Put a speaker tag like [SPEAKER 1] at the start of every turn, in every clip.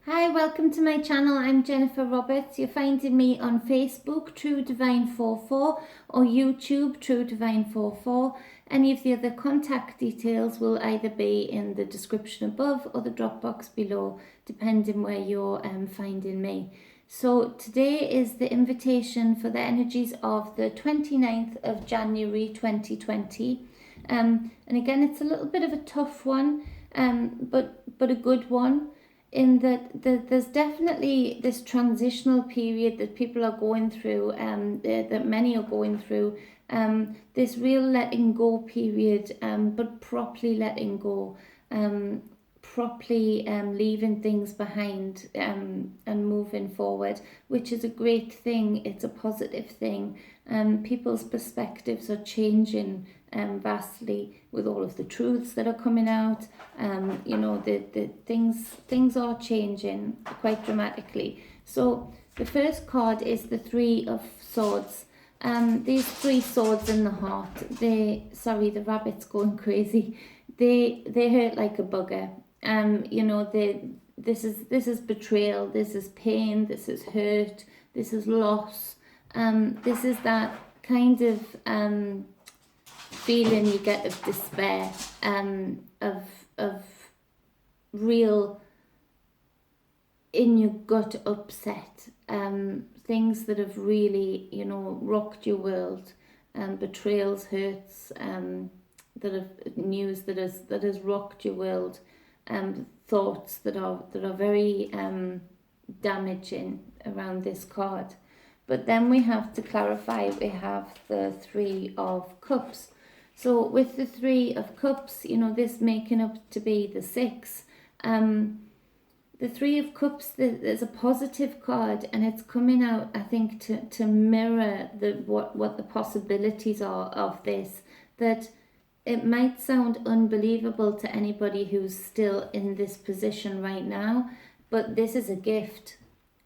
[SPEAKER 1] Hi, welcome to my channel. I'm Jennifer Roberts. You're finding me on Facebook, True Divine 44, or YouTube, True Divine 44. Any of the other contact details will either be in the description above or the drop box below, depending where you're finding me. So today is the invitation for the energies of the 29th of January 2020. And again, it's a little bit of a tough one, but a good one, in that there's definitely this transitional period that people are going through, that many are going through, this real letting go period, but properly letting go, properly leaving things behind, and moving forward, which is a great thing. It's a positive thing. People's perspectives are changing vastly with all of the truths that are coming out. The things are changing quite dramatically. So the first card is the Three of Swords. These three swords in the heart, the rabbit's going crazy. They hurt like a bugger. This is betrayal, this is pain, this is hurt, this is loss. This is that kind of feeling you get of despair, of real in your gut upset, things that have really, rocked your world, betrayals, hurts, news that has rocked your world, thoughts that are very damaging around this card. But then we have to clarify, we have the Three of Cups. So with the Three of Cups, this making up to be the Six, the Three of Cups, there's a positive card, and it's coming out, I think, to mirror what the possibilities are of this. That it might sound unbelievable to anybody who's still in this position right now, but this is a gift.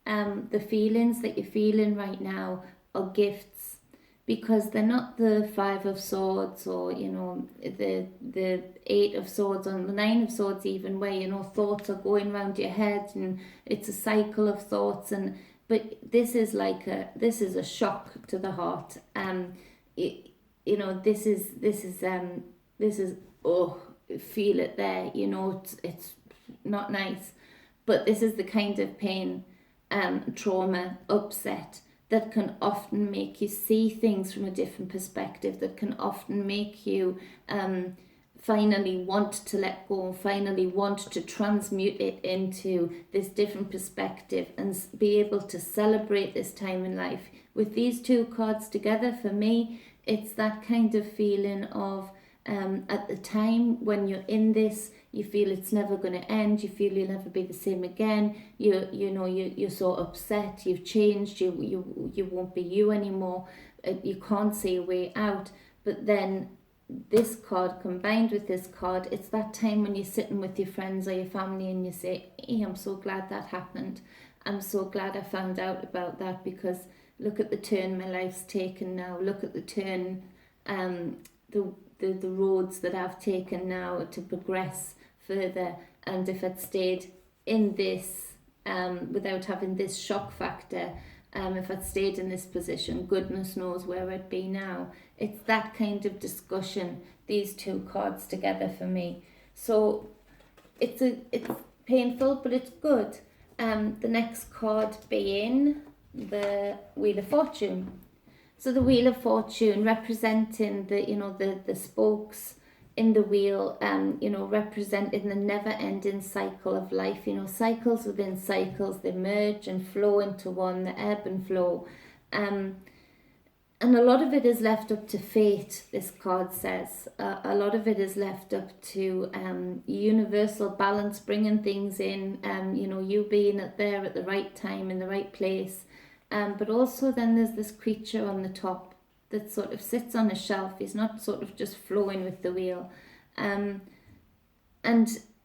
[SPEAKER 1] The feelings that you're feeling right now are gifts, because they're not the Five of Swords, or the Eight of Swords, or the Nine of Swords even, where thoughts are going around your head and it's a cycle of thoughts. But this is a shock to the heart. This is oh, feel it there. It's not nice, but this is the kind of pain, trauma, upset, that can often make you see things from a different perspective, that can often make you finally want to let go, finally want to transmute it into this different perspective and be able to celebrate this time in life. With these two cards together, for me, it's that kind of feeling of, at the time when you're in this, you feel it's never going to end, you feel you'll never be the same again, you're so upset, you've changed, you won't be you anymore, you can't see a way out. But then this card combined with this card, it's that time when you're sitting with your friends or your family and you say, hey, I'm so glad that happened, I'm so glad I found out about that, because look at the turn my life's taken now, look at the turn, the roads that I've taken now to progress further. And if I'd stayed in this, without having this shock factor, if I'd stayed in this position, goodness knows where I'd be now. It's that kind of discussion, these two cards together for me. So it's painful, but it's good. The next card being the Wheel of Fortune. So the Wheel of Fortune representing the spokes in the wheel, representing the never-ending cycle of life. Cycles within cycles, they merge and flow into one, the ebb and flow. And a lot of it is left up to fate, this card says. A lot of it is left up to universal balance, bringing things in, you being there at the right time, in the right place. But also then there's this creature on the top that sort of sits on a shelf. He's not sort of just flowing with the wheel. And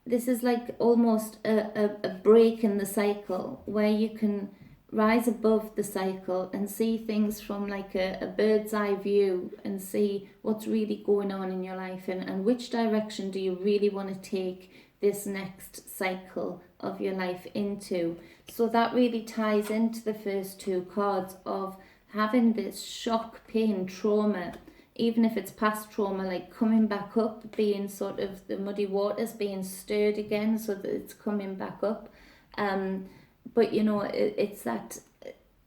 [SPEAKER 1] this is like almost a break in the cycle, where you can rise above the cycle and see things from like a bird's eye view, and see what's really going on in your life, and which direction do you really want to take this next cycle of your life into. So that really ties into the first two cards of having this shock, pain, trauma, even if it's past trauma, like coming back up, being sort of the muddy waters being stirred again so that it's coming back up. But you know, it's that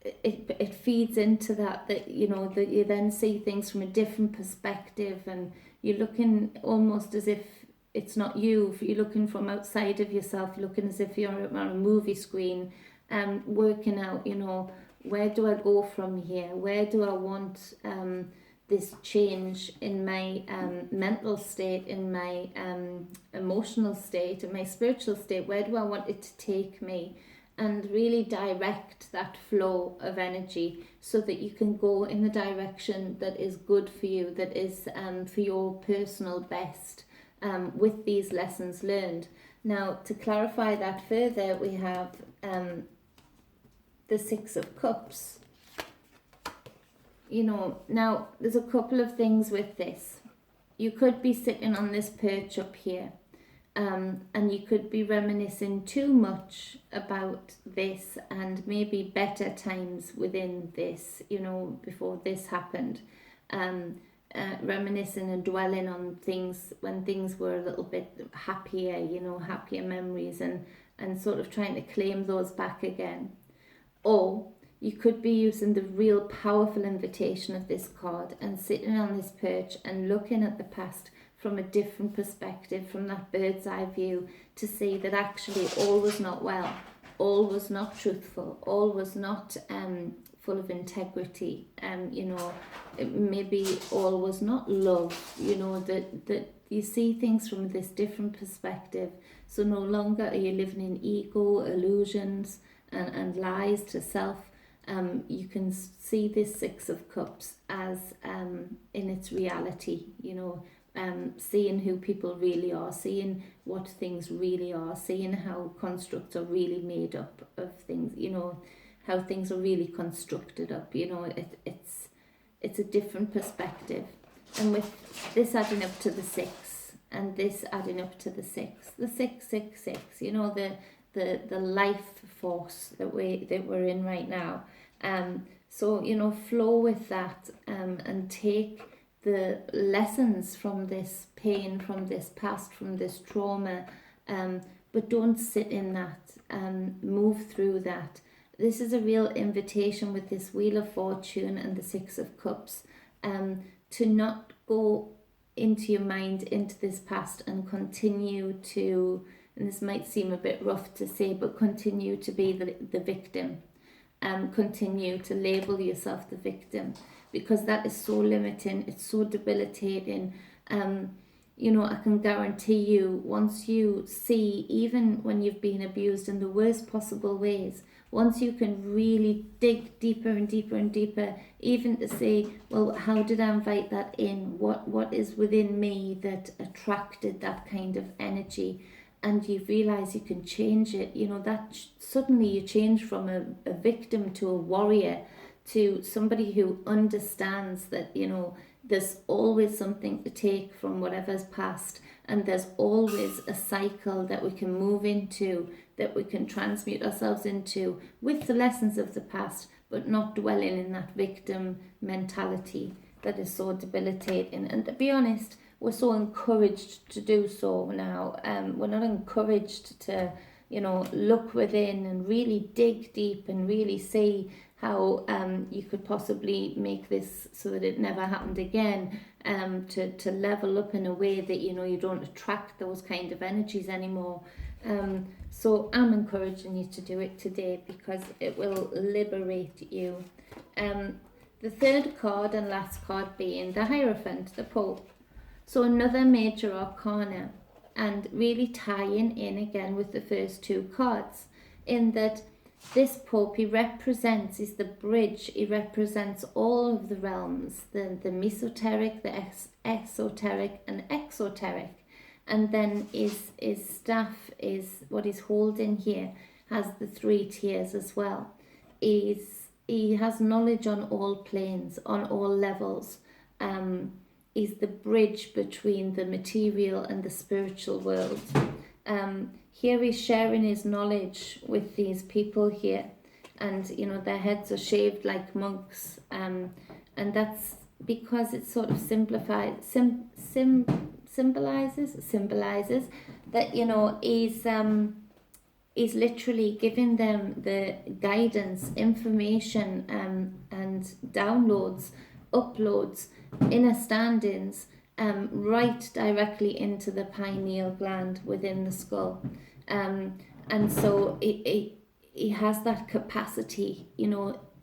[SPEAKER 1] it feeds into that you know, that you then see things from a different perspective, and you're looking almost as if it's not you. If you're looking from outside of yourself, you're looking as if you're on a movie screen, working out, you know, where do I go from here? Where do I want this change in my mental state, in my emotional state, in my spiritual state? Where do I want it to take me? And really direct that flow of energy so that you can go in the direction that is good for you, that is for your personal best, with these lessons learned. Now, to clarify that further, we have the Six of Cups. You know, now there's a couple of things with this. You could be sitting on this perch up here, and you could be reminiscing too much about this and maybe better times within this, you know, before this happened. Reminiscing and dwelling on things when things were a little bit happier, you know, happier memories, and sort of trying to claim those back again. Or you could be using the real powerful invitation of this card and sitting on this perch and looking at the past from a different perspective, from that bird's eye view, to see that actually all was not well, all was not truthful, all was not full of integrity, you know, maybe all was not love, you know, that you see things from this different perspective. So no longer are you living in ego, illusions, and lies to self. You can see this Six of Cups as in its reality, you know, seeing who people really are, seeing what things really are, seeing how constructs are really made up of things, you know, how things are really constructed up, you know, it's a different perspective. And with this adding up to the six, and this adding up to the six, 666, you know, the life force that we're in right now. So, you know, flow with that, and take the lessons from this pain, from this past, from this trauma, but don't sit in that, move through that. This is a real invitation with this Wheel of Fortune and the Six of Cups, to not go into your mind, into this past, and continue to, and this might seem a bit rough to say, but continue to be the victim, continue to label yourself the victim, because that is so limiting, it's so debilitating. You know, I can guarantee you, once you see, even when you've been abused in the worst possible ways, once you can really dig deeper and deeper and deeper, even to say, well, how did I invite that in? What is within me that attracted that kind of energy? And you realize you can change it, you know, that suddenly you change from a victim to a warrior, to somebody who understands that, you know, there's always something to take from whatever's past, and there's always a cycle that we can move into, that we can transmute ourselves into with the lessons of the past, but not dwelling in that victim mentality that is so debilitating. And to be honest, we're so encouraged to do so now. We're not encouraged to, you know, look within and really dig deep and really see how you could possibly make this so that it never happened again, to level up in a way that, you know, you don't attract those kind of energies anymore. So I'm encouraging you to do it today, because it will liberate you. The third card and last card being the Hierophant, the Pope. So another major arcana, and really tying in again with the first two cards, in that this Pope, he represents, is the bridge, he represents all of the realms, the mesoteric, the esoteric and exoteric. And then his staff is what he's holding here, has the 3 tiers as well. He has knowledge on all planes, on all levels. Is the bridge between the material and the spiritual world. here he's sharing his knowledge with these people here, and their heads are shaved like monks, and that's because it sort of symbolizes that he's literally giving them the guidance, information, and downloads, uploads, inner standings, right directly into the pineal gland within the skull. And so he has that capacity,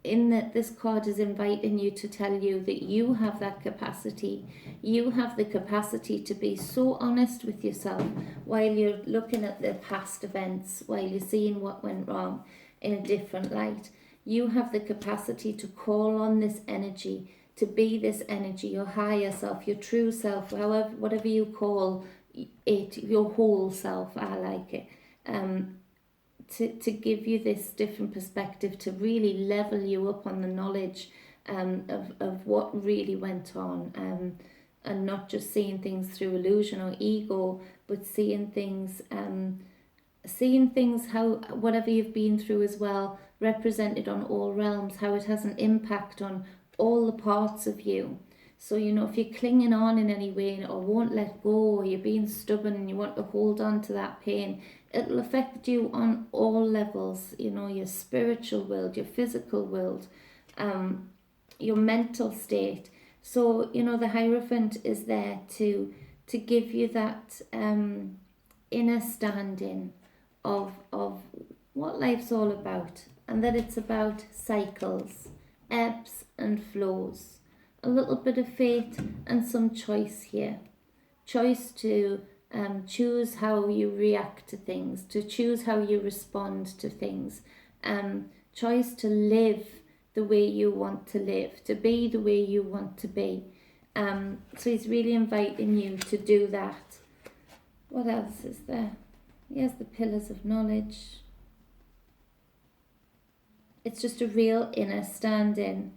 [SPEAKER 1] in that this card is inviting you to tell you that you have that capacity. You have the capacity to be so honest with yourself while you're looking at the past events, while you're seeing what went wrong in a different light. You have the capacity to call on this energy, to be this energy, your higher self, your true self, however, whatever you call it, your whole self, I like it. To give you this different perspective, to really level you up on the knowledge of what really went on, and not just seeing things through illusion or ego, but seeing things how whatever you've been through as well, represented on all realms, how it has an impact on all the parts of you. So, if you're clinging on in any way or won't let go, or you're being stubborn and you want to hold on to that pain, it'll affect you on all levels, your spiritual world, your physical world, your mental state. So, the Hierophant is there to give you that inner standing of what life's all about, and that it's about cycles, ebbs and flows. A little bit of fate and some choice here. Choice to choose how you react to things, to choose how you respond to things. Choice to live the way you want to live, to be the way you want to be. So he's really inviting you to do that. What else is there? Here's the pillars of knowledge. It's just a real inner standing.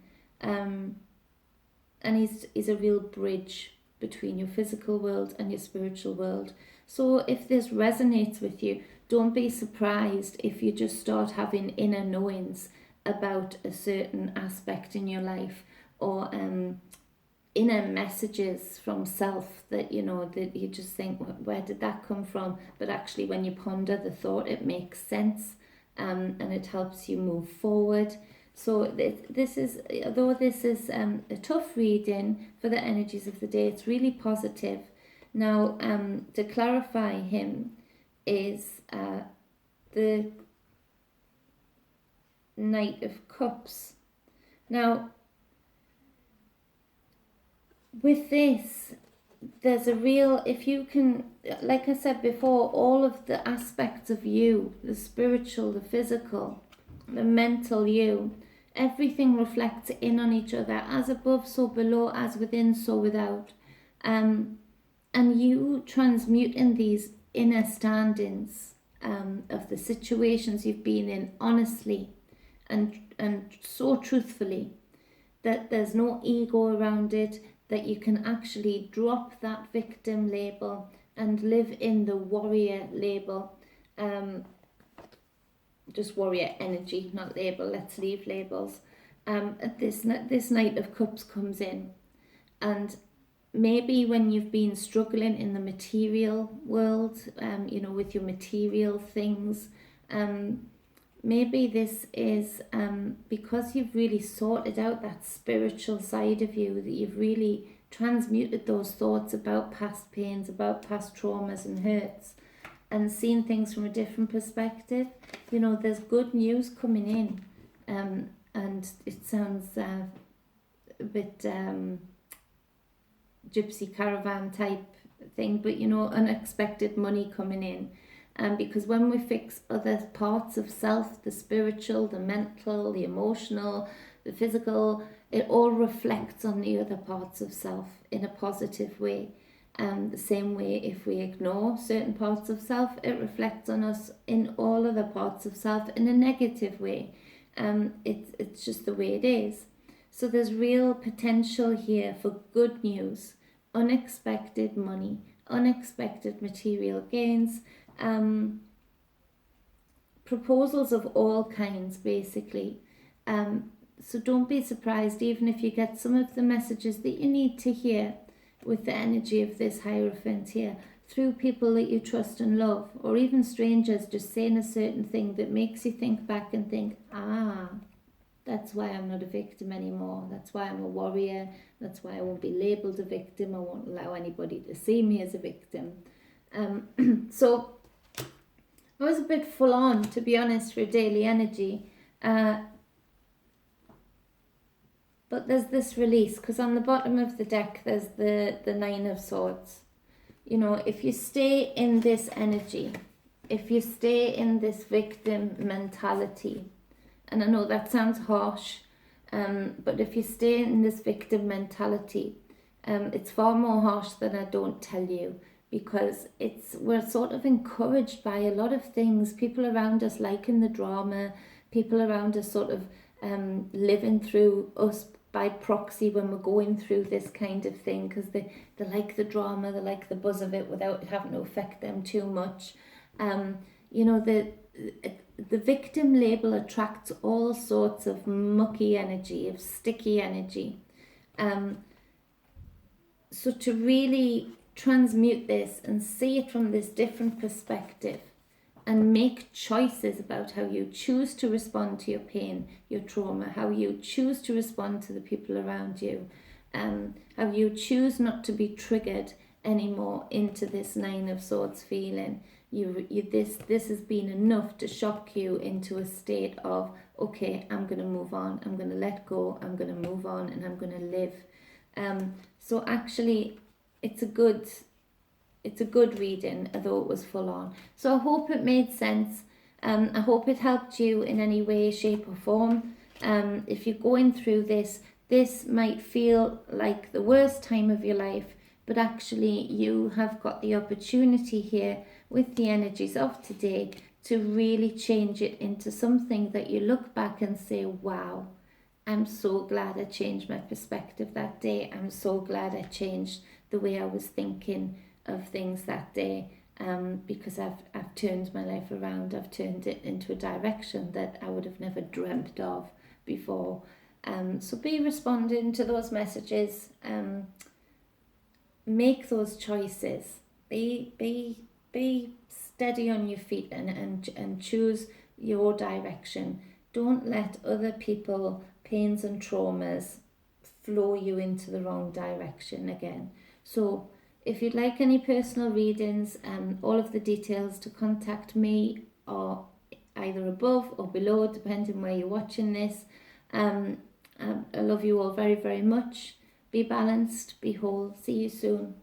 [SPEAKER 1] And he's a real bridge between your physical world and your spiritual world. So if this resonates with you, don't be surprised if you just start having inner knowings about a certain aspect in your life, or inner messages from self that that you just think, where did that come from? But actually, when you ponder the thought, it makes sense, and it helps you move forward. So this is, although this is a tough reading for the energies of the day, it's really positive. Now, to clarify him is the Knight of Cups. Now, with this, there's a real, if you can, like I said before, all of the aspects of you, the spiritual, the physical, the mental you, everything reflects in on each other, as above so below, as within so without, and you transmuting these inner standings of the situations you've been in honestly and so truthfully, that there's no ego around it, that you can actually drop that victim label and live in the warrior label. Just warrior energy, not label. Let's leave labels. This Knight of Cups comes in, and maybe when you've been struggling in the material world, with your material things, maybe this is because you've really sorted out that spiritual side of you, that you've really transmuted those thoughts about past pains, about past traumas and hurts, and seen things from a different perspective. There's good news coming in, and it sounds a bit gypsy caravan type thing, but unexpected money coming in. Because when we fix other parts of self, the spiritual, the mental, the emotional, the physical, it all reflects on the other parts of self in a positive way. The same way, if we ignore certain parts of self, it reflects on us in all other parts of self in a negative way. It's just the way it is. So there's real potential here for good news, unexpected money, unexpected material gains, proposals of all kinds, basically. So don't be surprised, even if you get some of the messages that you need to hear with the energy of this Hierophant here, through people that you trust and love, or even strangers just saying a certain thing that makes you think back and think, that's why I'm not a victim anymore. That's why I'm a warrior. That's why I won't be labelled a victim. I won't allow anybody to see me as a victim. So I was a bit full on, to be honest, for daily energy. But there's this release, because on the bottom of the deck there's the Nine of Swords. You know, if you stay in this energy, if you stay in this victim mentality, and I know that sounds harsh, but if you stay in this victim mentality, it's far more harsh than I don't tell you, because we're sort of encouraged by a lot of things. People around us liking the drama, people around us sort of living through us by proxy when we're going through this kind of thing, because they like the drama, they like the buzz of it without having to affect them too much. You know, the victim label attracts all sorts of mucky energy, of sticky energy. So to really transmute this and see it from this different perspective, and make choices about how you choose to respond to your pain, your trauma, how you choose to respond to the people around you, how you choose not to be triggered anymore into this Nine of Swords feeling. This has been enough to shock you into a state of, okay, I'm going to move on, I'm going to let go, I'm going to move on, and I'm going to live. So actually, it's a good reading, although it was full on. So I hope it made sense. I hope it helped you in any way, shape or form. If you're going through this might feel like the worst time of your life, but actually you have got the opportunity here with the energies of today to really change it into something that you look back and say, wow, I'm so glad I changed my perspective that day. I'm so glad I changed the way I was thinking of things that day, because I've turned my life around. I've turned it into a direction that I would have never dreamt of before. So be responding to those messages. Make those choices. Be steady on your feet and choose your direction. Don't let other people, pains and traumas flow you into the wrong direction again. So if you'd like any personal readings, all of the details to contact me are either above or below, depending where you're watching this. I love you all very, very much. Be balanced, be whole. See you soon.